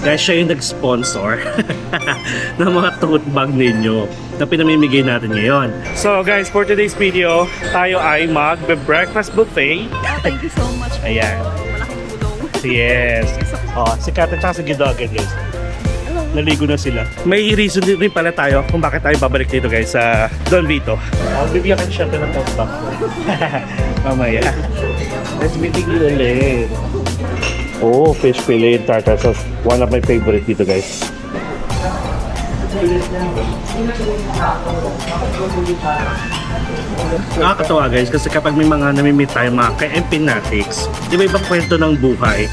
Guys, siya yung nag-sponsor ng mga tote bag ninyo na pinamimigay natin ngayon. So guys, for today's video, tayo ay mag-breakfast buffet. Thank you so much po. Ayan. Malaking tulong. Yes. Oh, si Kat at si Gidogan, guys. Naligo na sila. May reason din rin pala tayo kung bakit tayo babalik dito guys sa Don Vito. Bibigyan ka siya ng tote bag. Mamaya. Let's meeting you ulit. Oh, fish fillet and tartar sauce. One of my favorite dito guys. Nakakatawa guys kasi kapag may mga namimit tayo mga ka-empinatics, di ba ibang kwento ng buhay?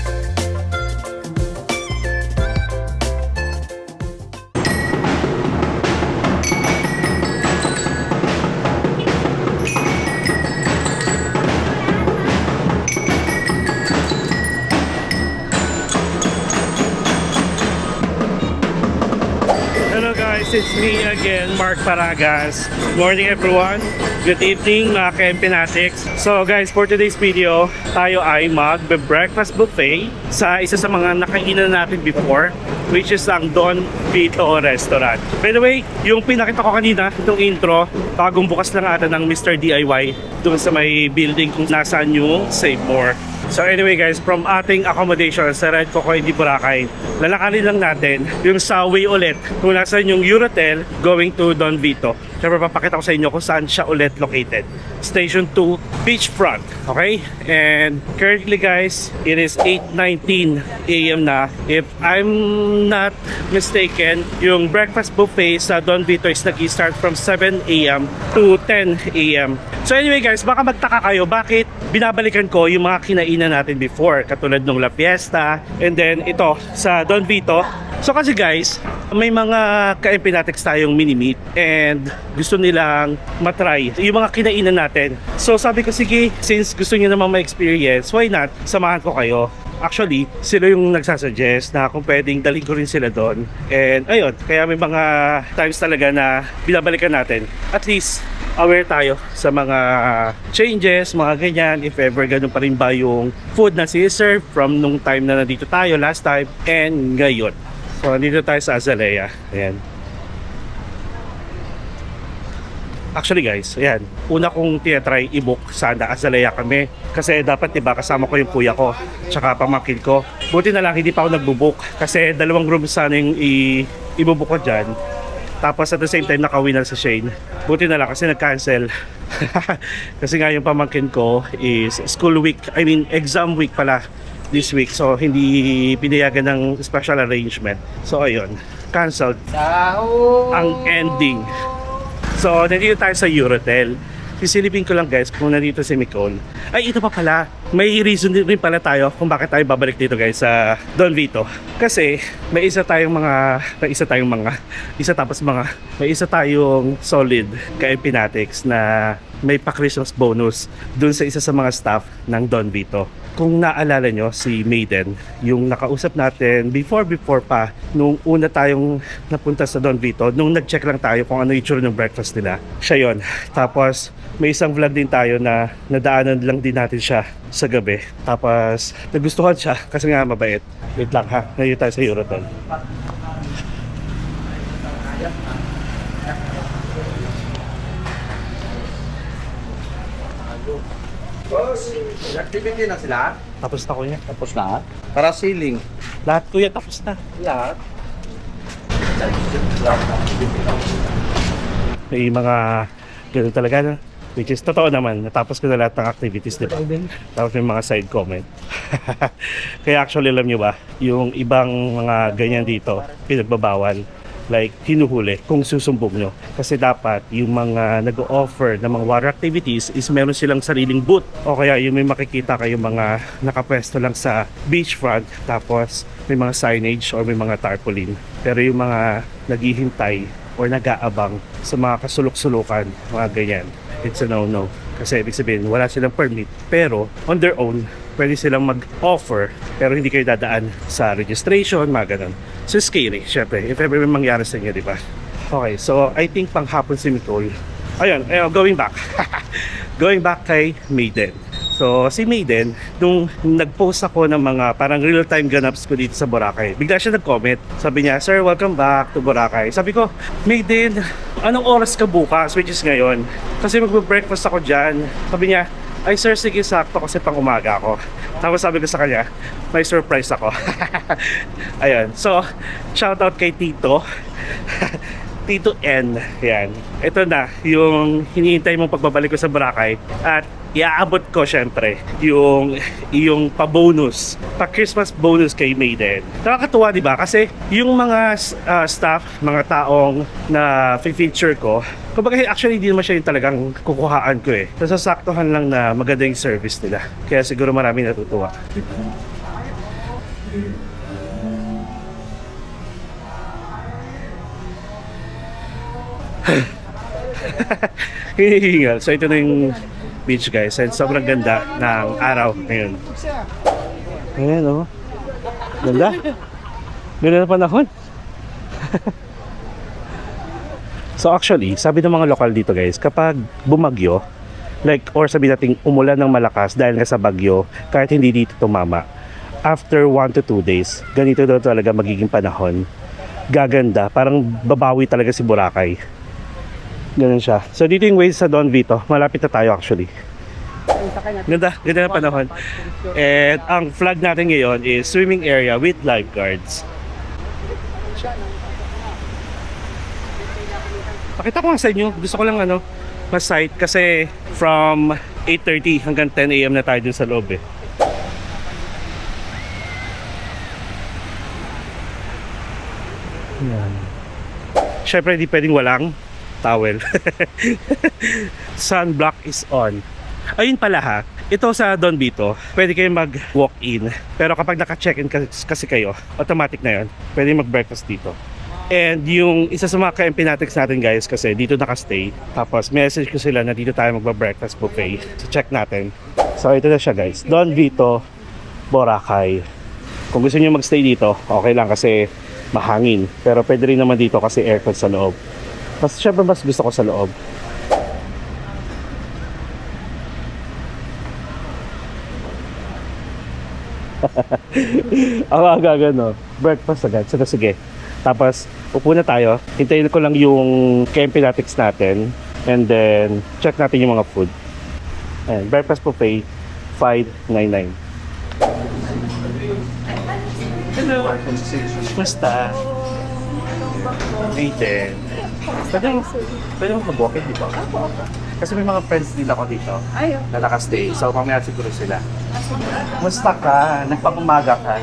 Hello guys, it's me again, Mark Paragas. Good morning everyone. Good evening mga ka-empinatics. So guys, for today's video, tayo ay mag-breakfast buffet sa isa sa mga nakainan natin before, which is ang Don Vito Restaurant. By the way, yung pinakita ko kanina, itong intro, bagong bukas lang ata ng Mr. DIY doon sa may building kung nasaan yung Save More. So anyway guys, from ating accommodation sa Red Cocoy di Boracay, lalakarin lang natin yung sa way ulit kung nasaan yung Eurotel going to Don Vito. Siyempre papakita ko sa inyo kung saan siya ulit located. Station 2, Beachfront. Okay? And currently guys, it is 8:19 AM na. If I'm not mistaken, yung breakfast buffet sa Don Vito is nag-start from 7 AM to 10 AM. So anyway guys, baka magtaka kayo bakit binabalikan ko yung mga kinainan natin before, katulad ng La Fiesta and then ito sa Don Vito. So kasi guys, may mga ka-empinatics tayong mini-meet and gusto nilang matry yung mga kinainan natin. So sabi ko sige, since gusto niyo naman ma-experience, why not samahan ko kayo. Actually, sila yung nagsasuggest na kung pwedeng dalhin ko rin sila doon. And ayun, kaya may mga times talaga na binabalikan natin. At least aware tayo sa mga changes, mga ganyan, if ever ganun pa rin ba yung food na si-serve from nung time na nandito tayo last time and ngayon. So nandito tayo sa Azalea. Ayan. Actually guys, ayan, una kong tinatry i-book sana Azalea kami. Kasi dapat diba kasama ko yung kuya ko tsaka pamangkin ko. Buti na lang hindi pa ako nagbubook kasi dalawang room sana yung i-book ko dyan. Tapos at the same time nakawinner sa Shane. Buti na lang kasi nag-cancel. Kasi nga yung pamangkin ko is school week, I mean exam week pala this week. So hindi pinayagan ng special arrangement. So ayun, cancelled ang ending. So nandito tayo sa Eurotel. Sisilipin ko lang guys kung nandito si Nicole. Ay ito pa pala, may reason din rin pala tayo kung bakit tayo babalik dito guys sa Don Vito. Kasi may isa tayong solid ka-empinatics na may pa-Christmas bonus dun sa isa sa mga staff ng Don Vito. Kung naalala nyo si Maiden, yung nakausap natin before pa nung una tayong napunta sa Don Vito, nung nag-check lang tayo kung ano yung itsura ng breakfast nila, siya yon. Tapos may isang vlog din tayo na nadaanan lang din natin siya sa gabi. Tapos nagustuhan siya kasi nga mabait. Wait lang ha, ngayon tayo sa Eurotel. Boss, activity na sila? Tapos na kuya. Tapos na? Para ceiling. Lahat kuya, tapos na. Lahat? May mga ganun talaga na. Which is totoo naman, natapos ko na lahat ng activities, di ba? Tapos may mga side comment. Kaya actually alam nyo ba, yung ibang mga ganyan dito, pinagbabawal. Like, hinuhuli kung susumbong nyo. Kasi dapat yung mga nag-o-offer ng mga water activities is meron silang sariling booth. O kaya yung may makikita kayo mga nakapwesto lang sa beachfront, tapos may mga signage or may mga tarpaulin. Pero yung mga naghihintay or nag-aabang sa mga kasulok-sulukan, mga ganyan, it's a no-no. Kasi ibig sabihin, wala silang permit. Pero on their own, pwede silang mag-offer pero hindi kayo dadaan sa registration, mga ganun. So scary, syempre, if ever may mangyari sa inyo, di ba? Okay, so I think panghapon si Nicole. Ayun, going back. Going back kay Maiden. So, si Maiden, nung nag-post ako ng mga parang real-time ganaps ko dito sa Boracay, bigla siya nag-comment. Sabi niya, "Sir, welcome back to Boracay." Sabi ko, "Maiden, anong oras ka bukas?" Which is ngayon. Kasi magbe-breakfast ako dyan. Sabi niya, "Ay sir, sige, sakto kasi pang umaga ako." Tapos sabi ko sa kanya, "May surprise ako." Ayun. So, shoutout kay Tito. Tito N. Yan. Ito na, yung hinihintay mong pagbabalik ko sa Boracay. At iaabot ko syempre yung pa-bonus, pa-Christmas bonus kay Maiden. Nakakatuwa, di ba? Kasi yung mga staff, mga taong na feature ko, kumbaga actually hindi naman siya yung talagang kukuhaan ko eh. Nasasaktuhan lang na maganda yung service nila. Kaya siguro marami natutuwa. Hinihingal. So ito na yung beach guys, and sobrang ganda ng araw ngayon. Ayan o. Ganda. Ganda na panahon. So actually, sabi ng mga lokal dito guys, kapag bumagyo, like or sabi natin umulan ng malakas dahil nga sa bagyo, kahit hindi dito tumama, after 1 to 2 days, ganito daw talaga magiging panahon. Gaganda, parang babawi talaga si Boracay. Ganun siya. So dito yung ways sa Don Vito. Malapit na tayo actually. Ganda, ganda na panahon. And ang flag natin ngayon is swimming area with lifeguards. Pakita ko nga sa inyo. Gusto ko lang mas-sight kasi from 8:30 hanggang 10 AM na tayo dun sa loob eh. Yan. Syempre hindi pwedeng walang towel. Sunblock is on. Ayun pala ha, ito sa Don Vito, pwede kayo mag-walk-in. Pero kapag naka-check-in kasi kayo, automatic na yun. Pwede mag-breakfast dito. And yung isa sa mga ka-empinatics natin guys, kasi dito nakastay. Tapos message ko sila na dito tayo magba-breakfast buffet. So check natin. So ito na siya guys, Don Vito, Boracay. Kung gusto niyo magstay dito, okay lang kasi mahangin. Pero pwede rin naman dito kasi aircon sa loob. Mas syempre mas gusto ko sa loob. Ang aga no. Breakfast agad. So sige. Tapos upo na tayo. Hintayin ko lang yung campinatics natin. And then check natin yung mga food. Ayan, breakfast buffet 599. Hello. Basta. Maiden. Pwede mo mag-walk-in, di ba? Kasi may mga friends nila ko dito na nakastay. So, mamaya siguro sila. Musta ka? Nagpapumaga ka?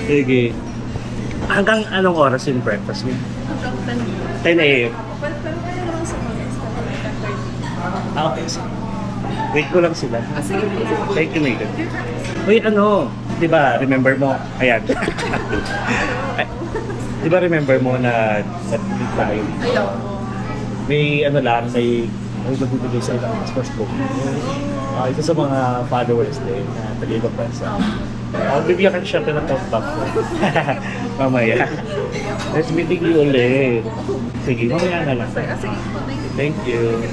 Sige. Hanggang anong oras yung breakfast mo? 10 a.m. Okay. Wait ko lang sila. Thank you, Megan. Uy, di ba, remember mo? Ayan. Di ba remember mo na nag-meet tayo? May may magbibigay sa ilang Christmas book. Isa sa mga followers din na taga-ibang bansa. Bibigyan ka siya ng top back ko. Mamaya. Let's meeting you ulit. Sige, mamaya na lang. Thank you.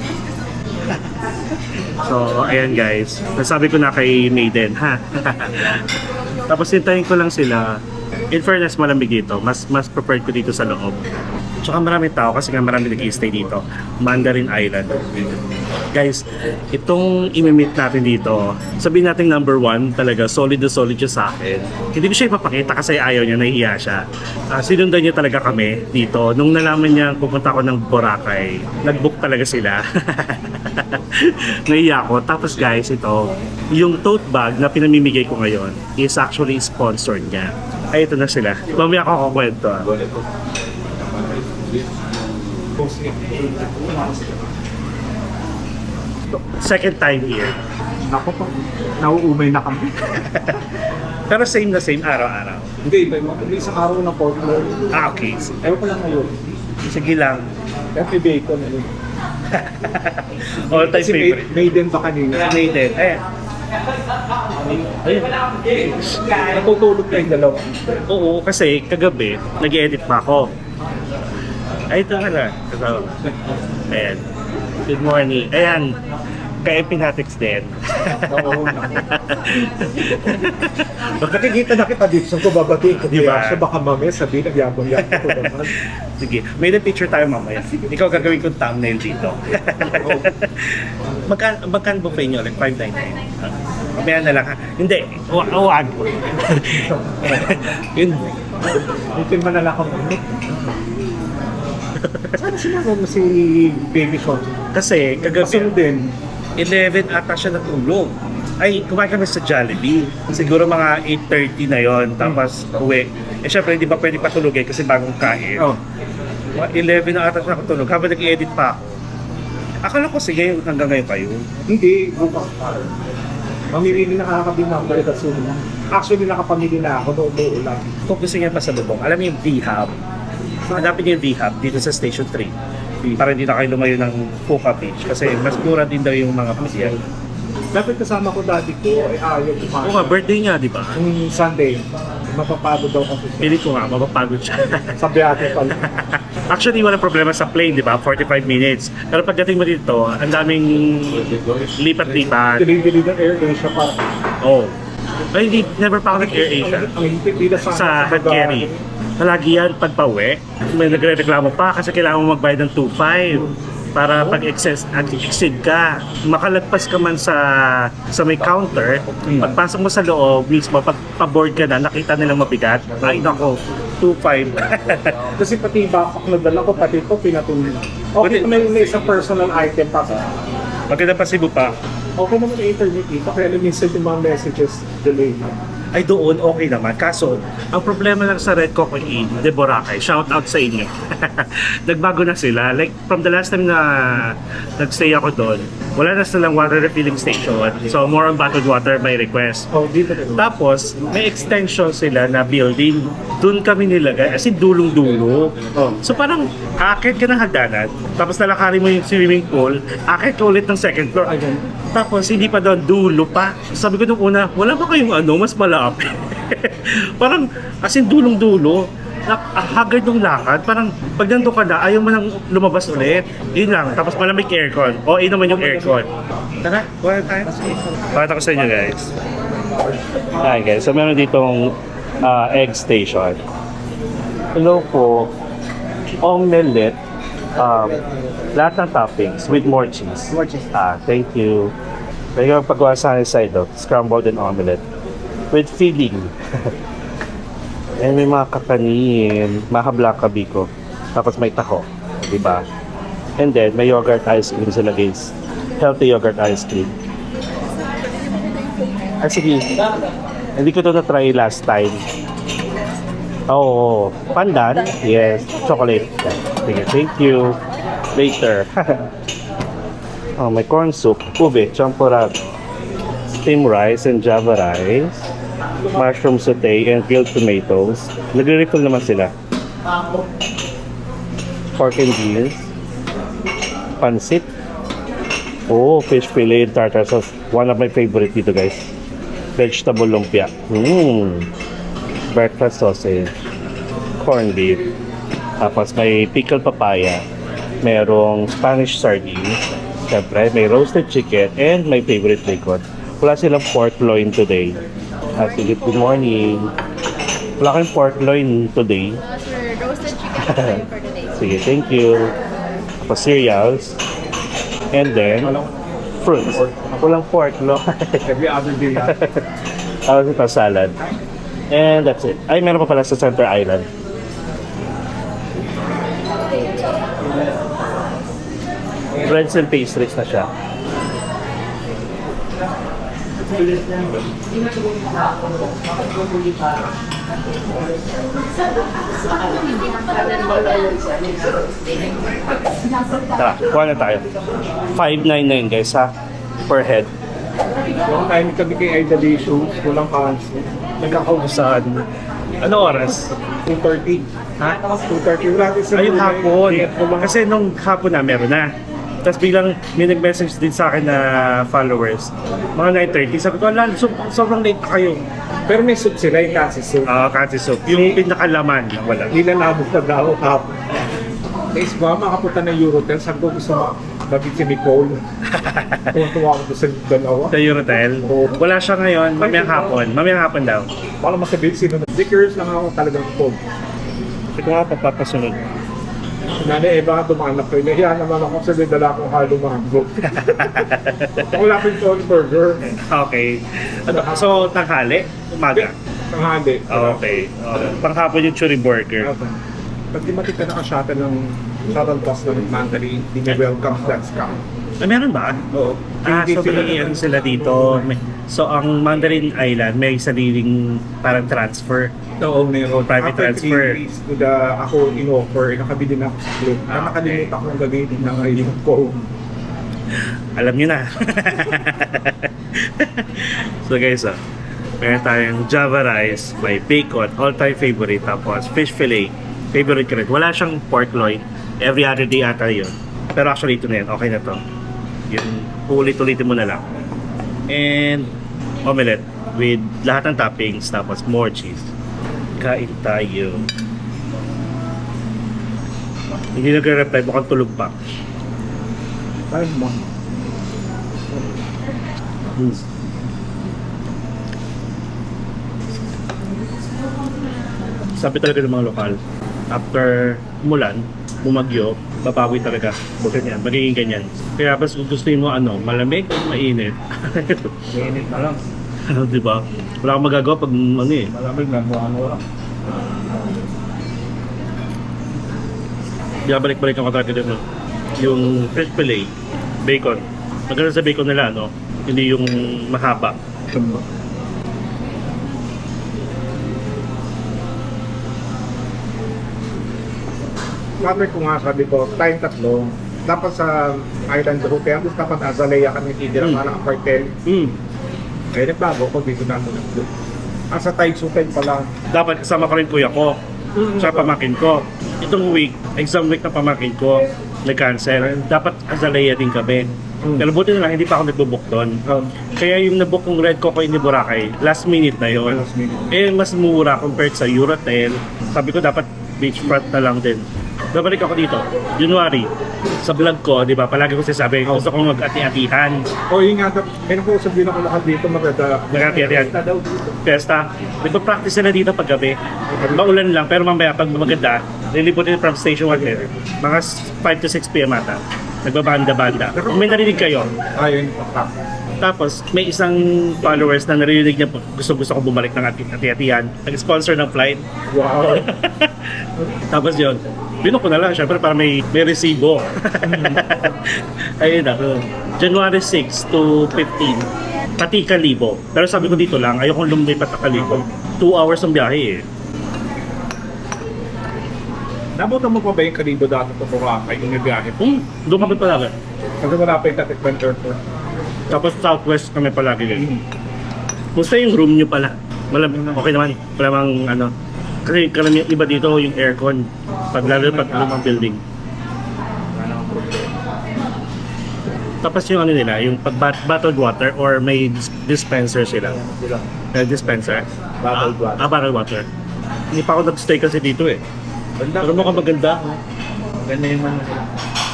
So, ayan guys. Nasabi ko na kay Maiden, ha? Tapos hintayin ko lang sila. In fairness, malamig dito. Mas prepared ko dito sa loob. Tsaka maraming tao kasi nga marami nag-i-stay dito. Mandarin Island. Guys, itong imimit natin dito, sabihin natin number 1, talaga solid na solid siya sa akin. Hindi ko siya ipapakita kasi ayaw niya, nahihiya siya. Sinundan niya talaga kami dito. Nung nalaman niya pupunta ako ng Boracay, nag-book talaga sila. Nahiya ako. Tapos guys, ito, yung tote bag na pinamimigay ko ngayon is actually sponsored niya. Ay, ito na sila. Mamaya ako kukwento. Second time here. Naku po, nauumay na kami. Pero same na same araw-araw. Hindi, may isang araw na pork roll. Okay. Ewan ko lang ngayon. Sige lang. Kaya may bacon na yun. All time Kasi favorite. Maiden pa kanina. Maiden. Ayan. Ayun. Natutulog na yung dalawa. Oo, kasi kagabi, nag-edit pa ako. Ay, ito na. Ayan. Good morning. Ayan. Kaya Pinatics din. Oo. Nakikita na kita dito sa babati ko. Di ba? So baka mamaya sabihin nagyabang-yabang ko naman. Sige, may picture tayo mamaya. Ikaw gagawin kong thumbnail dito. Magkano buffet nyo? Like 599? Mamaya na lang ha. Hindi, wag. Yun. Itin man na lang ako. Saan sinama mo si Baby Sean? Kasi Kasunod kagabi, din. 11 ata siya natulog. Ay, kumain kami sa Jollibee. Siguro mga 8:30 na yon, tapos uwi. Eh syempre, hindi pa pwede patulogin kasi bagong kain. Oh. Mga 11 na ata siya nakatulog habang nag-edit pa ako. Akala ko sige, hanggang ngayon kayo. Hindi, bukas pa. Mamimili na kakabinang balik at sumunod. Actually, nakapamili na ako noong uulan. Kung gusto niya pa sa lubong, alam niyo yung V-Hub. Hanapin niyo yung V-Hub dito sa Station 3. Para hindi na kayo lumayo ng Puka Beach. Kasi mas mura din daw yung mga pasyan. Dapat kasama ko dati ko ay ayaw kumain. Oo nga, birthday niya, di ba? Yung Sunday, mapapagod daw kasi siya. Pili ko nga, mapapagod siya. Sa biyate pala. Actually, walang problema sa plane, di ba? 45 minutes. Pero pagdating mo dito, ang daming lipat-lipat. Dili-dili ng Air Asia pa. Oh. Ay, hindi, never pa ako nag-Air Asia. Ang hindi na Sa hand carry. Palagi yan, pag pauwi, may nagre-reklamo pa kasi kailangan mo magbayad ng 2.5 para pag exceed ka, makalagpas ka man sa may counter, pagpasok mo sa loob, mismo, pag pa-board ka na, nakita nilang mabigat, ay nako, 2.5. Kasi pati yung backpack na dala ko, pati ito pinatuloy. Okay, may isang personal item pa. Maganda pa Cebu pa. Okay naman yung internet dito, kaya minsan yung mga messages delay na. Ay doon, okay naman. Kaso, ang problema lang sa Red Coco Inn, de Boracay, shout out sa inyo. Nagbago na sila. Like, from the last time na nagstay ako doon, wala na silang water refilling station. So, more on bottled water by request. Oh, dito rin. Tapos, may extension sila na building. Doon kami nilagay, as in dulong-dulo. Oh. So parang, akit ka ng hagdanan, tapos nalakarin mo yung swimming pool, akit ka ulit ng second floor. Ayun. Tapos, hindi pa doon, dulo pa. Sabi ko nung una, wala ba kayong mas malapit? Parang, as in dulong-dulo. Haggard ng lakad, parang pag nandun ka na, ayaw mo nang lumabas ulit. Yun lang, tapos malamig aircon. O, naman yung aircon. Tara, kuha tayo. Pakita ko sa inyo guys. Hi guys, so meron ditong egg station. Hello po. Omelette. Lahat ng toppings with more cheese. More cheese. Thank you. Pwede ka paggawa sa akin side scrambled and omelette. With filling. And may mga kakanin, mga black kabiko. Tapos may taho, di ba? And then may yogurt ice cream sila guys. Healthy yogurt ice cream. Sige. Hindi ko to na-try last time. Oo. Pandan? Yes. Chocolate. Sige, thank you. Later. Oh, may corn soup, ube, champurrado, steamed rice and java rice, mushroom sauté and grilled tomatoes. Nagre-refill naman sila. Pork and beans, pansit, fish fillet and tartar sauce. One of my favorite dito guys. Vegetable lumpia. Breakfast sausage, corned beef, tapos may pickled papaya, merong Spanish sardines, syempre may roasted chicken, and my favorite bacon. Wala silang pork loin today. Sige, good morning. Wala kayong pork loin today. Sir, roasted chicken for today. Sige, thank you. Tapos cereals. And then, fruits. Walang pork loin. Every other day na. Tapos ito, salad. And that's it. Ay, meron pa pala sa Center Island. Breads and pastries na siya. Tara, kuha na tayo. 599 guys ha, per head. Yung time kami kay Aida Shoes, walang cancel. Nagkakaubusan. Ano oras? 2:30. Ha? 2:30. Wala din sa Ayun hapon. Kasi Kasi nung hapon na meron na. Tapos biglang may nag-message din sa akin na followers. Mga 9:30. Sabi ko, sobrang late pa kayo. pero may soup sila, yung kasi soup. Katsi soup. Yung pinakalaman, wala. Nilalabog na daw hapon. Guys, ba, makapunta ng Eurotel, sabi ko gusto mo Nabit si Nicole. Tuwa ko doon sa dalawa. Sa Eurotel. Wala siya ngayon, mamayang hapon daw. Baka masabihin sino na. Curious lang ako talagang Nicole. Ito nga papapasunod. Nanay, baka tumanap ko. Nahiya naman ako sa dala kong halo mango. Wala ko yung burger. Okay. So, tanghali? Umaga? Tanghali. Okay. Panghapon yung churi burger. Pag di matika naka-shuttle ng shuttle bus ng Mandarin, hindi may welcome flex ka. Meron ba? Oo. So ano sila dito. So ang Mandarin Island may sariling parang transfer. Oo, meron. Private After transfer. 3 days, ako in-offer, nakabili na ako sa club. Nakalimutan ko ang gamitin ng ID ko. Alam nyo na. So guys, meron tayong Java rice, may bacon, all-time favorite, tapos fish fillet, favorite ko rin. Wala siyang pork loin. Every other day ata yun. Pero actually ito na yun, okay na to. Yun, ulit-ulitin mo na lang. And omelette with lahat ng toppings, tapos more cheese. Kain tayo. Hindi nagre-reply, mukhang tulog pa. Ayun mo. Sabi talaga ng mga lokal, after umulan, bumagyo, babawi talaga. Ganyan, magiging ganyan. Kaya mas gusto mo malamig o mainit. Mainit na lang. Di ba? Wala kang magagawa pag Malamig na ano. balik ang katrato dito. Yung fish fillet, bacon. Maganda sa bacon nila, hindi yung mahaba. Sabi ko nga, sabi ko, tayong tatlo, dapat sa Island Hotel, dapat Azalea kami titira Mm. ng apartel. Kaya nagbago ko dito na ako nagdo. Sa Thai Hotel pala. Dapat kasama ko rin kuya ko sa pamakin ko. Itong week, exam week na pamakin ko, nag-cancel. Dapat Azalea din kami. Pero buti na lang, hindi pa ako nagbo-book doon. Kaya yung nabook ng Red Coco in Boracay, last minute na yun. Last minute. Mas mura compared sa Eurotel. Sabi ko dapat beachfront na lang din. Babalik ako dito, January. Sa vlog ko, di ba, palagi ko sinasabi, gusto kong mag-ati-atihan. O yun nga, kaya ko sabihin ako lahat dito maganda. Mag-ati-atihan. daw dito. Fiesta. Nagpa-practice na dito paggabi. Maulan lang, pero mamaya pag maganda, liliputin from Station 1 mga 5 to 6 p.m. ata. Nagbabanda-banda. Kung may narinig kayo, Ayun, tapos may isang followers na narinig niya, gusto ko bumalik ng ati-atihan. Nag-sponsor ng flight. wow. Tapos yun, binuko na lang, syempre para may resibo. Ayun na. January 6 to 15, pati Kalibo. Pero sabi ko dito lang, ayokong lumipat na Kalibo. 2 hours ang biyahe eh. Nabutan mo pa ba yung Kalibo dati sa Boracay, yung nabiyahe? Doon kami palagi. Kasi wala pa yung Tatikman Airport. Tapos Southwest kami palagi din. Musta yung room nyo pala? Okay naman. Wala mang Kasi karamihan iba dito yung aircon. Lalo pag lumang building. Tapos yung nila, yung bottled water or may dispenser sila. May dispenser? Bottled water. Bottled water. Hindi pa ako nag-stay kasi dito eh. Pero mukhang maganda. Ganda yung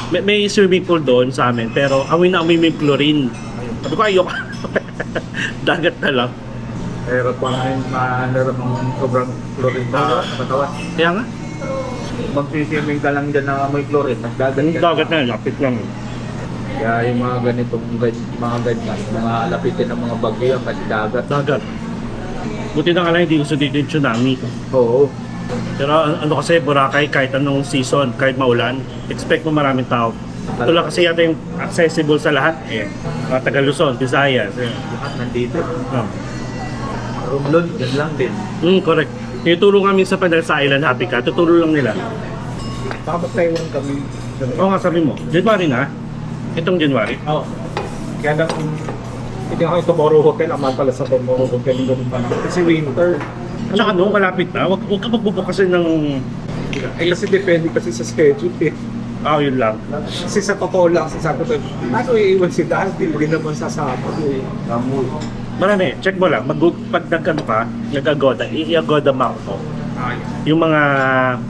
May swimming pool doon sa amin, pero amoy na amoy may chlorine. Sabi ko, ayoko. Dagat na lang. Pero maharap ng sobrang chlorine na katawan. Kaya nga, Magsisiming ka lang dyan na may chlorine, dagat ka. dagat na, lapit lang. Kaya yung mga ganitong mga ganyan, mga lapitin ng mga bagyo yan kasi dagat. Dagat. Buti na nga lang, hindi gusto dito yung tsunami. Oo. Pero kasi Boracay, kahit anong season, kahit maulan, expect mo maraming tao. Ito lang kasi yata yung accessible sa lahat eh. Mga taga Luzon, Visayas. Lahat nandito. Oh. Romblon, dyan lang din. Correct. Tinutulong kami sa Panal sa Island, happy ka. Tutulong lang nila. Tapos Taiwan kami. Oo nga, sabi mo. January na? Itong January? Oo. Kaya lang, hindi ako yung Tomorrow Hotel, amal pala sa Tomorrow Hotel, yung ganun pa lang. Kasi winter. Tsaka malapit na. Huwag ka magbubukas kasi ng... Kasi depende kasi sa schedule eh. Yun lang. Kasi sa totoo lang, sasabi ko, ano iiwan si dahil hindi naman sasama eh. Ramoy. Marami. Check mo lang. Pag nag-ano ka, nag-agoda, i-agoda map mo. Yung mga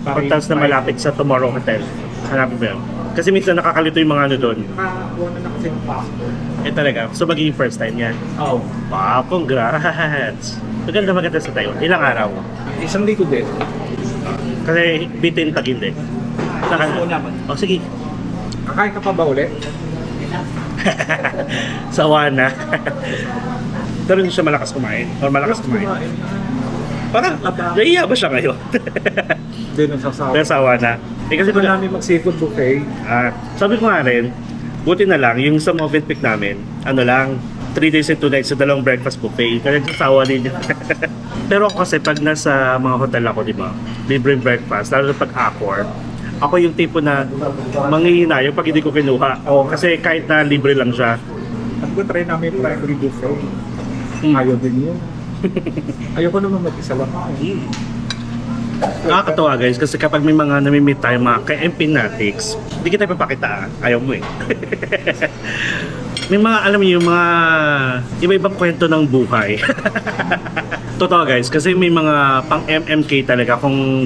hotels na malapit sa Tomorrow Hotel. Hanapin mo yun. Kasi minsan nakakalito yung mga ano doon. Nakakuha na kasi ng passport. Eh talaga. So magiging first time yan. Oo. Wow, congrats! Maganda sa Taiwan. Ilang araw? Isang linggo din. Kasi bitin Taguig. Saka O sige. Kakain ka pa ba ulit? Sawa na. Pero hindi siya malakas kumain. Or malakas kumain. Parang, naiya ba siya ngayon? Hindi nang sasawa. Pero sawa na. Eh kasi Kasi namin mag-seafood buffet. sabi ko nga rin, buti na lang, yung sa Movenpick namin, ano lang, 3 days and 2 nights sa dalawang breakfast buffet. Kaya nagsasawa din yun. Pero ako kasi pag nasa mga hotel ako, di ba, libre breakfast, lalo na pag Accor, ako yung tipo na manghihinayo pag hindi ko kinuha. Kasi kahit na libre lang siya. At ko try namin yung primary buffet. Hmm. Ayaw din yun. Ayoko naman mag-isa lang. Nakakatawa guys, kasi kapag may mga namimit tayo mga ka-MP Natics, hindi kita ipapakita, ayaw mo eh. May mga, alam niyo, yung mga iba-ibang kwento ng buhay. Totoo guys, kasi may mga pang MMK talaga kung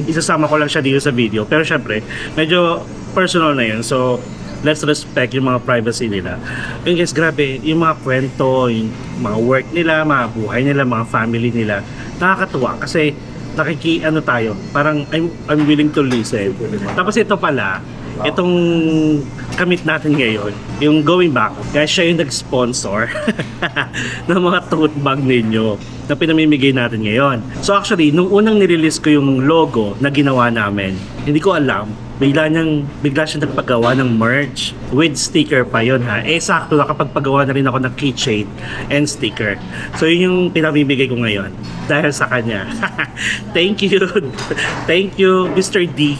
isasama ko lang siya dito sa video. Pero syempre, medyo personal na yun. So, let's respect yung mga privacy nila. Yun guys, grabe, yung mga kwento, yung mga work nila, mga buhay nila, mga family nila, nakakatuwa kasi ano tayo, parang I'm willing to listen. Tapos ito pala, itong kamit natin ngayon, yung Going Back, guys, siya yung nag-sponsor ng mga tote bag ninyo na pinamimigay natin ngayon. So actually, nung unang nirelease ko yung logo na ginawa namin, hindi ko alam, bigla siya nagpagawa ng merch with sticker pa yun ha. Eh sakto nakapagpagawa na rin ako ng keychain and sticker. So yun yung pinamimigay ko ngayon dahil sa kanya. Thank you. Thank you, Mr. D.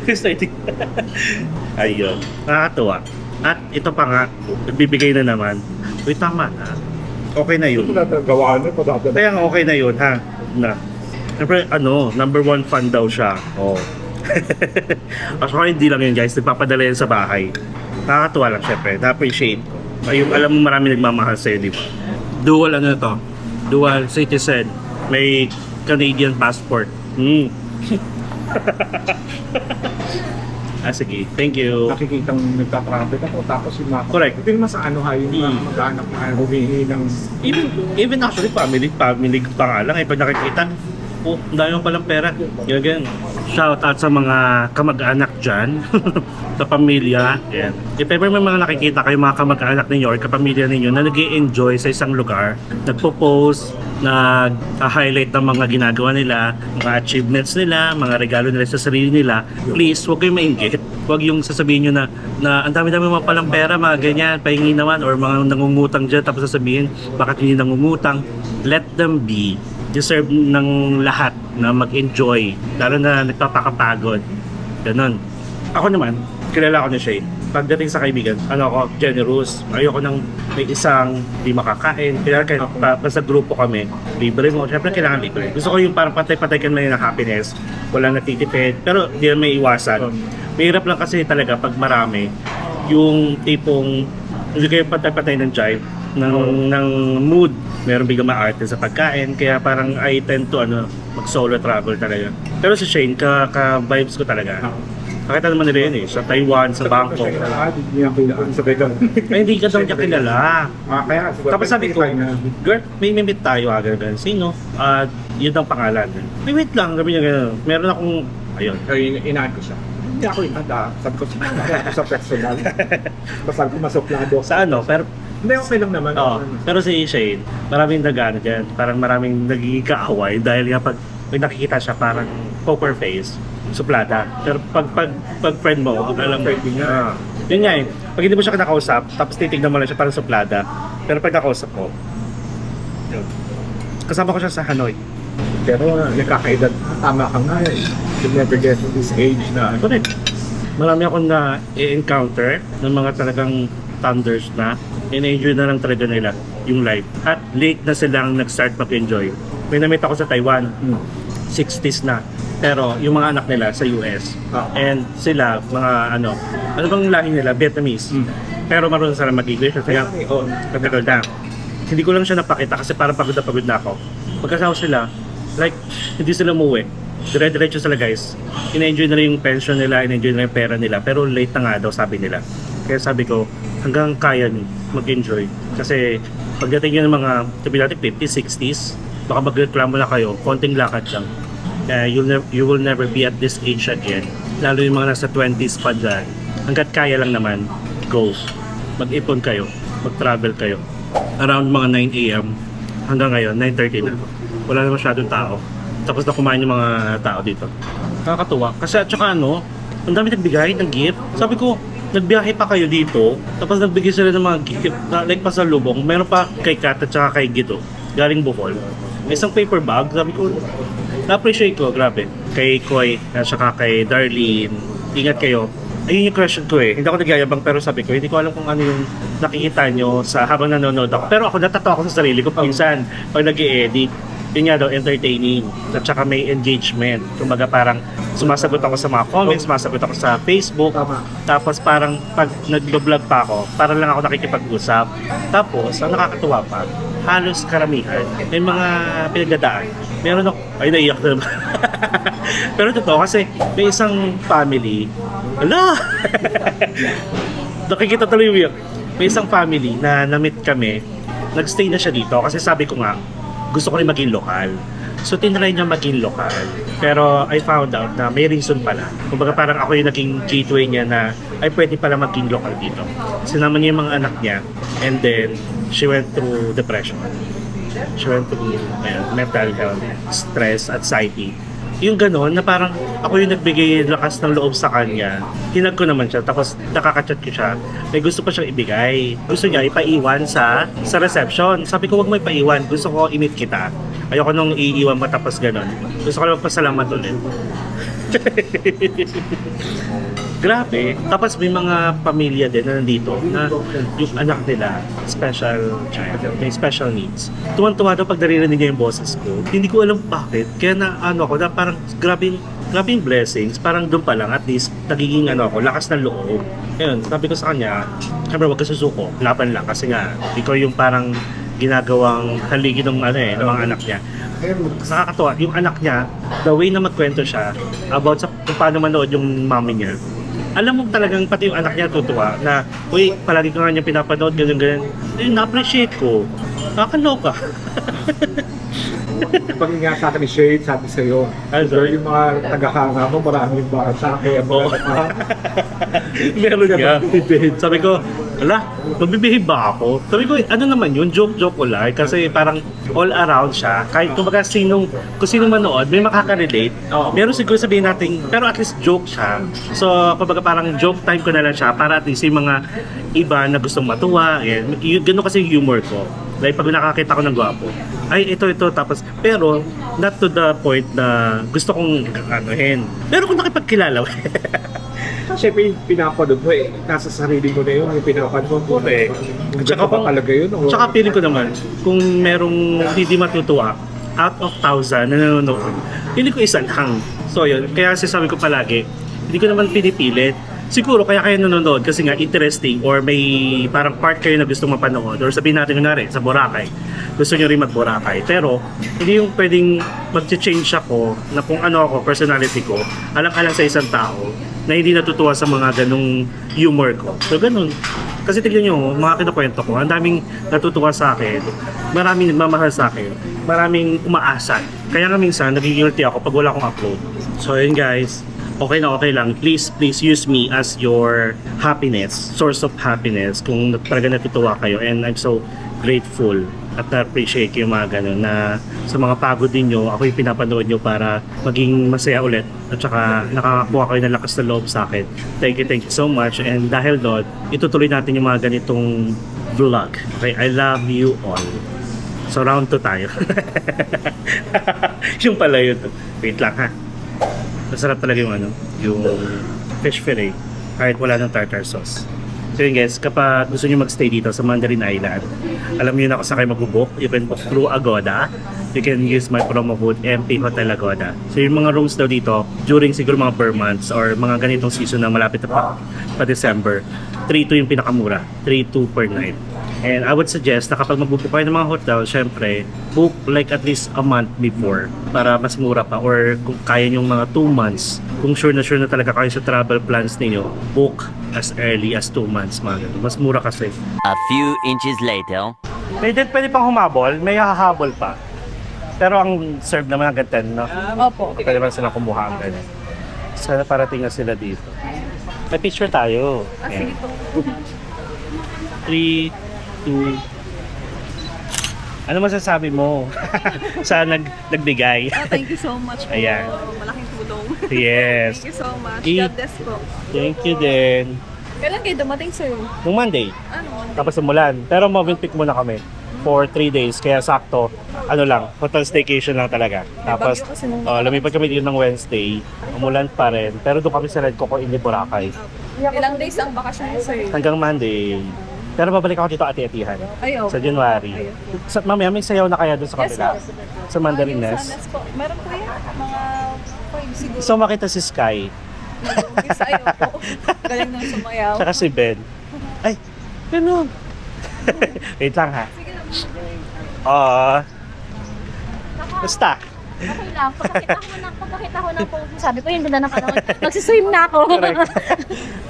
Mr. D. Ayun. Nakakatuwa. At ito pa nga, bibigay na naman. Uy, tama na. Okay na yun. Gawaan na, padadala. Kaya nga okay na yun ha. Na. Siyempre, number 1 fan daw siya. Oh. Actually, hindi lang yun guys, nagpapadala yan sa bahay. Nakakatuwa lang syempre, na-appreciate. Ayun, alam mo marami nagmamahal sa'yo, di ba? Dual to? Dual citizen. May Canadian passport. Sige, thank you. Nakikitang nagtatraffic ako. Tapos yung mga... Correct. Hindi naman sa ano ha, yung mga mag-anak na humihingi ng... Even actually, family pa nga lang. Pag nakikita, dahil mo palang pera. Ganyan. Shout out sa mga kamag-anak dyan. Sa pamilya. Yan. If ever may mga nakikita kayo mga kamag-anak ninyo or kapamilya ninyo na nag-i-enjoy sa isang lugar, nagpo-post, nag-highlight ng mga ginagawa nila, mga achievements nila, mga regalo nila sa sarili nila, please, huwag kayong mainggit. Huwag yung sasabihin nyo na ang dami-dami mga palang pera, mga ganyan, pahingi naman, or mga nangungutang dyan, tapos sasabihin, bakit hindi nangungutang? Let them be. Deserve ng lahat na mag-enjoy, lalo na nagpapakapagod. Ganon. Ako naman, kilala ko ni Shane. Pagdating sa kaibigan, ako, generous. Ayoko nang may isang di makakain. Kaya sa grupo kami, libre mo. Siyempre, kailangan libre. Gusto ko yung parang patay-patay ka na ng happiness. Walang natitipid. Pero di na may iwasan. Mahirap lang kasi talaga pag marami, yung tipong hindi kayo patay-patay ng jive, ng mood. Meron biglang maarte sa pagkain. Kaya parang I tend to mag-solo travel talaga. Pero si Shane, ka-vibes ko talaga. Nakita naman nila yun sa Taiwan, sa Bangkok. Hindi ako yung sa vegan. Ay, hindi ka daw niya kilala. Kaya, Tapos sabi ko, girl, may meet tayo agad. Sino? Yun ang pangalan. May wait lang, sabi niya gano'n. Meron akong, ayun. Inaan ko siya. Hindi ako inada. Sabi ko sa personal. Sabi ko masuplado. Sa pero hindi, okay lang naman. pero si Shane, maraming nagano dyan. Parang maraming nagiging kaaway dahil nga pag may nakikita siya parang poker face, suplada. Pero pag friend mo, alam mo, yun nga eh. Pag hindi mo siya kinakausap, tapos titignan mo lang siya parang suplada. Pero pag nakausap mo, yun. Kasama ko siya sa Hanoi. Pero nakakaedad, tama ka nga eh. You never get to this age na. Correct. Marami akong na-encounter ng mga talagang thunders na in-enjoy na lang talaga nila yung life. At late na silang nag-start mag-enjoy. May namit ako sa Taiwan, 60s na. Pero yung mga anak nila sa US, and sila, mga ano bang lahi nila? Vietnamese. Pero marunong sila mag-English kasi nagtagal na. Hindi ko lang siya napakita kasi parang pagod na ako. Pagkasawa sila, like, hindi sila umuwi. dire-diretso sila guys. In-enjoy na yung pension nila, in-enjoy na yung pera nila, pero late na nga daw sabi nila. Kaya sabi ko, hanggang kaya nyo mag-enjoy. Kasi pagdating nyo ng mga, sabi natin 50s, 60s, baka magreklamo na kayo, konting lakad lang. Kaya you will never be at this age again. Lalo yung mga nasa 20s pa dyan. Hanggat kaya lang naman, go. Mag-ipon kayo, mag-travel kayo. Around mga 9 a.m. hanggang ngayon, 9:30 na. Wala na masyadong tao. Tapos na kumain yung mga tao dito. Nakakatuwa. Kasi at saka ano, ang dami nagbigay ng gift. Sabi ko, nagbiyahe pa kayo dito, tapos nagbigay sila ng mga gift, na, like pasalubong. Meron pa kay Kat at saka kay Gito, galing Bohol. Isang paper bag, sabi ko, na-appreciate ko, grabe. Kay Koy at saka kay Darlene, ingat kayo. Ayun yung question ko eh. Hindi ako nagyayabang pero sabi ko, hindi ko alam kung ano yung nakikita nyo sa habang nanonood ako. Pero ako natatawa ako sa sarili ko minsan pag nag-i-edit. Yun nga daw, entertaining. At saka may engagement. Kumbaga parang sumasagot ako sa mga comments, sumasagot ako sa Facebook. Tapos parang pag nag-vlog pa ako, parang lang ako nakikipag-usap. Tapos, ang nakakatuwa pa, halos karamihan, may mga pinagdadaan. Meron ako, ay naiyak na naman. Pero totoo kasi may isang family, ala! Nakikita tuloy yung iyak. May isang family na na-meet kami, nagstay na siya dito kasi sabi ko nga, gusto ko rin maging lokal. So, tinry niya maging lokal. Pero I found out na may reason pala. Kumbaga parang ako yung naging gateway niya na ay pwede pala maging lokal dito. Sinama niya yung mga anak niya and then she went through depression. She went through mental health, stress, anxiety. Yung gano'n na parang ako yung nagbigay lakas ng loob sa kanya. Hinag ko naman siya, tapos nakaka-chat ko siya. May gusto pa siyang ibigay. Gusto niya ipaiwan sa reception. Sabi ko, wag mo ipaiwan. Gusto ko i-meet kita. Ayoko nung iiwan mo tapos gano'n. Gusto ko lang magpasalamat ulit. Grabe. Tapos may mga pamilya din na nandito na yung anak nila, special child, may special needs. Tuwan-tuwa daw pag naririnig niya yung boses ko. Hindi ko alam bakit. Kaya na ano ako, na parang grabe yung blessings. Parang doon pa lang, at least nagiging ano ako, lakas ng loob. Ngayon, sabi ko sa kanya, siyempre wag ka susuko, laban lang. Kasi nga, ikaw yung parang ginagawang haligi ng ng mga anak niya. Nakakatuwa, yung anak niya, the way na magkwento siya about sa kung paano manood yung mami niya, alam mo talagang pati yung anak niya tutuwa na, uy, palagi ko nga niya pinapanood, ganyan. Na-appreciate ko. Nakakaloka. Pag nga sa akin ni Shade, sabi sa'yo, sorry. yung mga tagahanga mo, maraming bata, kaya mga Meron nga. Sabi ko, ala, magbibihib ba ako? Sabi ko, ano naman yun? Joke ko lang. Kasi parang all around siya. Kahit kumbaga kung sino manood, may makaka-relate. Meron siguro sabihin natin, pero at least joke siya. So, kumbaga parang joke time ko na lang siya para at least yung mga iba na gustong matuwa. Ganun kasi yung humor ko. Like pag nakakita ko ng gwapo, ay ito, tapos, pero not to the point na gusto kong anuhin. Pero kung nakipagkilala, Siyempre, pinapanood mo nasa sarili mo na yun, yung pinapanood mo. Tsaka Tsaka talaga yun. Tsaka feeling ko naman, kung merong hindi matutuwa, out of 1,000 na nanonood, feeling ko isa lang. So yun, kaya sabi ko palagi, hindi ko naman pinipilit. Siguro kaya kayo nanonood kasi nga interesting or may parang part kayo na gustong mapanood or sabihin natin kunwari sa Boracay, gusto nyo rin mag-Boracay. Pero hindi yung pwedeng mag-change ako na kung ano ako, personality ko, alang-alang sa isang tao na hindi natutuwa sa mga ganong humor ko. So ganun. Kasi tignan nyo, mga kinukwento ko, ang daming natutuwa sa akin, maraming nagmamahal sa akin, maraming umaasat. Kaya nga minsan, nagigilty ako pag wala akong upload. So yun guys, okay na okay lang. Please use me as your happiness, source of happiness kung talaga natutuwa kayo. And I'm so grateful at na-appreciate yung mga ganun na sa mga pagod ninyo, ako yung pinapanood nyo para maging masaya ulit at saka nakakakuha kayo ng lakas na loob sa akin. Thank you so much. And dahil doon, itutuloy natin yung mga ganitong vlog. Okay, I love you all. So round 2 tayo. Yung pala yun. Wait lang ha. Masarap talaga yung yung fish fillet kahit wala ng tartar sauce. So yun guys, kapag gusto nyo magstay dito sa Mandarin Island, alam nyo na kung saan kayo mag-book. You can book through Agoda. You can use my promo code MP Hotel Agoda. So yung mga rooms daw dito, during siguro mga per months or mga ganitong season na malapit na pa December, 3-2 yung pinakamura. 3-2 per night. And I would suggest na kapag mag-book kayo ng mga hotel, syempre, book like at least a month before para mas mura pa. Or kung kaya nyo mga 2 months, kung sure na talaga kayo sa travel plans ninyo, book as early as 2 months. Mga ganun. Mas mura kasi. A few inches later. Pwede pang humabol, may hahabol pa. Pero ang serve naman hanggang 10, no? Opo. Pwede naman sila kumuha agad. Sana parating na sila dito. May picture tayo. Sige po. 3, 2. Ano masasabi mo? sa nagbigay. Thank you so much po. Ayan. Malaking tulong. Yes. Thank you so much. Eat. God bless po. Thank you din. Kailan kayo dumating, sir? Nung Monday, Ano? tapos umulan. Pero Movenpick muna kami for 3 days. Kaya sakto, ano lang, hotel staycation lang talaga. Tapos, bagyo kasi nung- lumipat kami dito ng Wednesday. Umulan pa rin. Pero doon kami sa Red Coco in Boracay. Ilang days ang bakasyon niyo, sir? Hanggang Monday. Pero babalik ako dito ati-atihan. Ay, Sa January. Mamaya may sayaw na kaya doon sa Yes, kabila. sir. Sa Mandarin Yung Nest. Sanas po. Meron po yan. Mga 5 siguro. So makita si Sky. Yung sa iyo po. Galing nang sumayaw. Tsaka si Ben. Ay, ganun. Wait lang ha. Basta. Okay lang. Pagkakita ko ng post mo, sabi ko yung ganda ng panahon. Magsiswim na ako.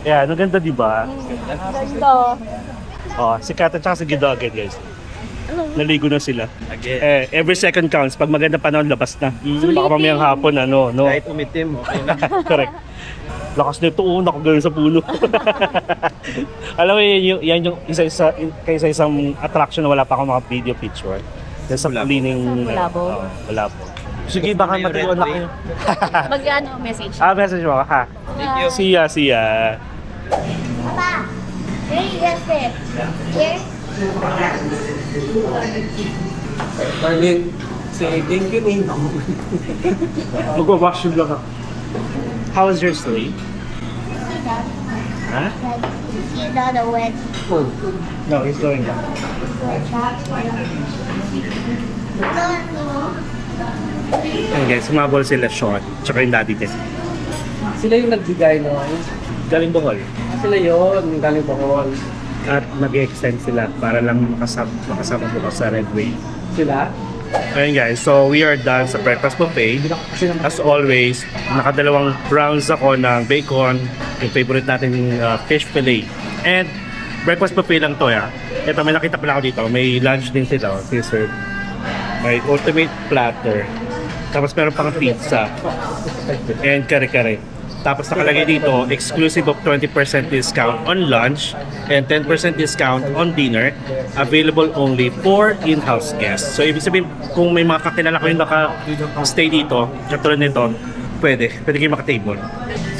Yeah, ang ganda diba? Ganda. Si Kat at si Gido again guys. Naligo na sila. Every second counts. Pag maganda panahon, labas na. Baka mamayang hapon, no? Kahit umitim, okay na. Correct. Lakas nito, nakagano'n sa puno. Alam mo, yan yung isa-isang attraction na wala pa akong mga video picture. Yan sa cleaning. Malabo. Malabo. Sige, baka matuon na kayo. Mag-ano, message. Message mo, ha? Thank See ya. Papa, yes, it. Yes. Marlene, say thank you, Ning. Mag-washroom lang ako. How was your sleep? Huh? You know the wet. No, he's going down. Ayan guys, sumabol sila Sean, tsaka yung daddy din. Sila yung nagbigay no? Galing Bohol. Sila yun, galing Bohol. At nag-extend sila para lang makasama ko sa Red Wave. Sila? Ayun guys, so we are done sa breakfast buffet. As always, nakadalawang rounds ako ng bacon, yung favorite natin fish fillet. And breakfast buffet lang to ya. Ito, may nakita pala ako dito, may lunch din sila, serve. May ultimate platter. Tapos meron pang pizza. And kare-kare. Tapos nakalagay dito, exclusive of 20% discount on lunch and 10% discount on dinner. Available only for in-house guests. So, ibig sabihin, kung may mga kakilala ko yung naka-stay dito, katulad nito, pwede kayo makatable.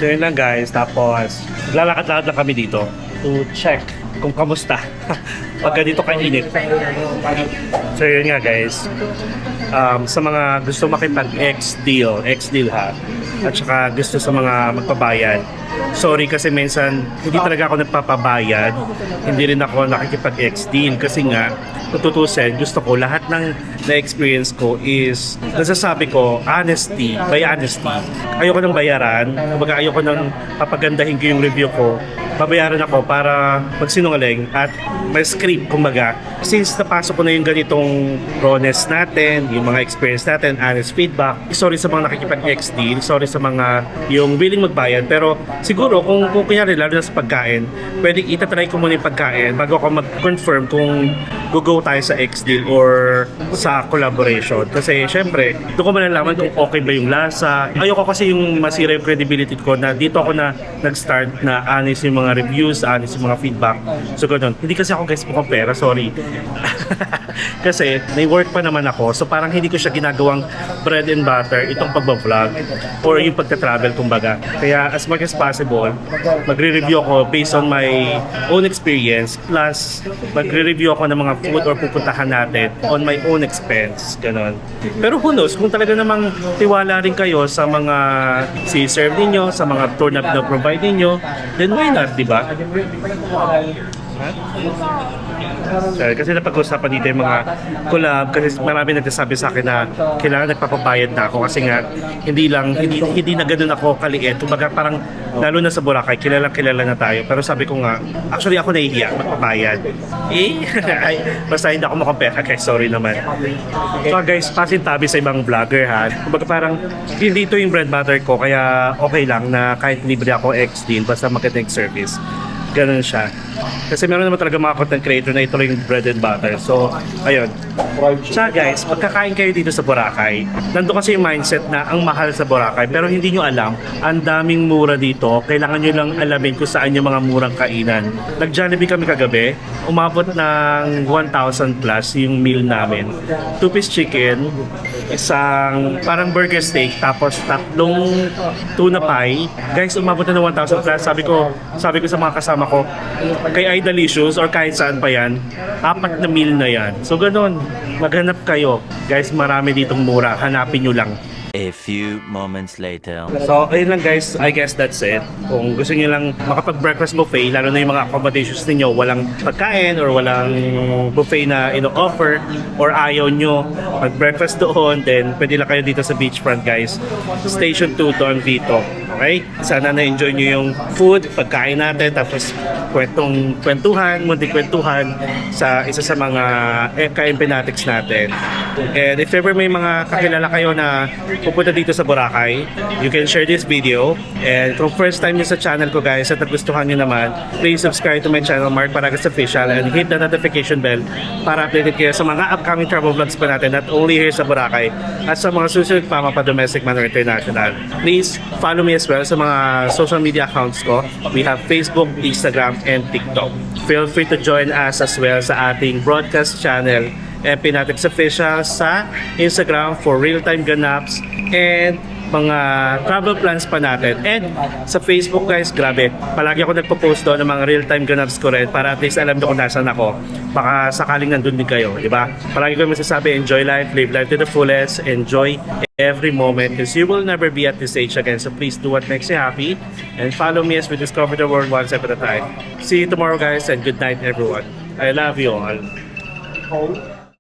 So, yun lang guys. Tapos, lalakad-lakad lang kami dito to check kung kamusta pagka dito kainit. So, yun nga guys. Sa mga gusto makipag-ex-deal ha, at saka gusto sa mga magpabayad. Sorry kasi minsan hindi talaga ako nagpapabayad, hindi rin ako nakikipag-ex-deal kasi nga tututusin, gusto ko lahat ng na-experience ko is nasasabi ko honesty, by honesty. Ayoko nang bayaran, kumbaga ayoko nang papagandahin ko yung review ko. Babayaran ako para magsinungaling at may script kumbaga. Since napasok ko na yung ganitong rawness natin, yung mga experience natin, honest feedback, sorry sa mga nakikipag-ex-deal, sorry sa mga yung willing magbayad, pero siguro kung kunyari lalo na sa pagkain, pwedeng itatry ko muna yung pagkain bago ako mag-confirm kung go tayo sa ex-deal or sa collaboration. Kasi syempre, doon ko malalaman kung okay ba yung lasa. Ayoko kasi yung masira yung credibility ko na dito ako na nag-start na honest yung mga reviews, honest yung mga feedback. So ganun. Hindi kasi ako guys mukhang pera, sorry. Kasi may work pa naman ako, so parang hindi ko siya ginagawang bread and butter itong pagbablog or yung pagta-travel kumbaga. Kaya as much as possible, magre-review ako based on my own experience plus magre-review ako ng mga food or pupuntahan natin on my own expense, ganon. Pero who knows, kung talaga namang tiwala rin kayo sa mga si-serve ninyo, sa mga tour na provide ninyo, then why not, di ba? Ha? Sorry, kasi napag-usapan dito yung mga collab kasi marami nagsasabi sa akin na kailangan nagpapabayad na ako kasi nga hindi na ganoon ako kaliit. Kumbaga parang lalo na sa Boracay, kilala na tayo. Pero sabi ko nga, actually ako nahihiya magpabayad. Ay, basta hindi ako makampera kaya sorry naman. So guys, pasintabi sa ibang vlogger ha. Kumbaga parang hindi ito yung bread butter ko kaya okay lang na kahit libre ako ex din basta magandang service. Ganun siya. Kasi meron naman talaga mga content creator na ito lang yung bread and butter. So, ayun. Siya guys, pagkakain kayo dito sa Boracay, nandun kasi yung mindset na ang mahal sa Boracay. Pero hindi nyo alam, ang daming mura dito. Kailangan nyo lang alamin kung saan yung mga murang kainan. Nag-Jollibee kami kagabi. Umabot ng 1,000 plus yung meal namin. 2-piece chicken, isang parang burger steak, tapos tatlong tuna pie. Guys, umabot na ng 1,000 plus. Sabi ko sa mga kasama ko, kay iDelicious or kahit saan pa yan, 4 na meal na yan. So ganun, maghanap kayo. Guys, marami ditong mura. Hanapin nyo lang. A few moments later. So, ayun lang guys. I guess that's it. Kung gusto niyo lang makapag-breakfast buffet, lalo na yung mga accommodations ninyo, walang pagkain or walang buffet na ino-offer or ayaw nyo mag-breakfast doon, then pwede lang kayo dito sa beachfront guys. Station 2 Don Vito. Okay? Sana na-enjoy nyo yung food, pagkain natin, tapos munting kwentuhan sa isa sa mga ka-empinatics natin. And if ever may mga kakilala kayo na pupunta dito sa Boracay, you can share this video. And kung first time nyo sa channel ko guys at nagustuhan nyo naman, please subscribe to my channel, Mark Paragas Official, and hit the notification bell para updated kayo sa mga upcoming travel vlogs pa natin, not only here sa Boracay, at sa mga susunod pa mga domestic man or international. Please follow me as well sa mga social media accounts ko. We have Facebook, Instagram, and TikTok. Feel free to join us as well sa ating broadcast channel, Empinatics Official, sa Instagram for real-time ganaps and mga travel plans pa natin. And sa Facebook guys, grabe, palagi ako nagpo-post doon ng mga real-time ganaps ko rin para at least alam nyo kung nasan ako. Baka sakaling nandun din kayo, di ba? Palagi ko masasabi, enjoy life, live life to the fullest, enjoy every moment because you will never be at this age again. So please do what makes you happy and follow me as we discover the world one step at a time. See you tomorrow guys and good night everyone. I love you all.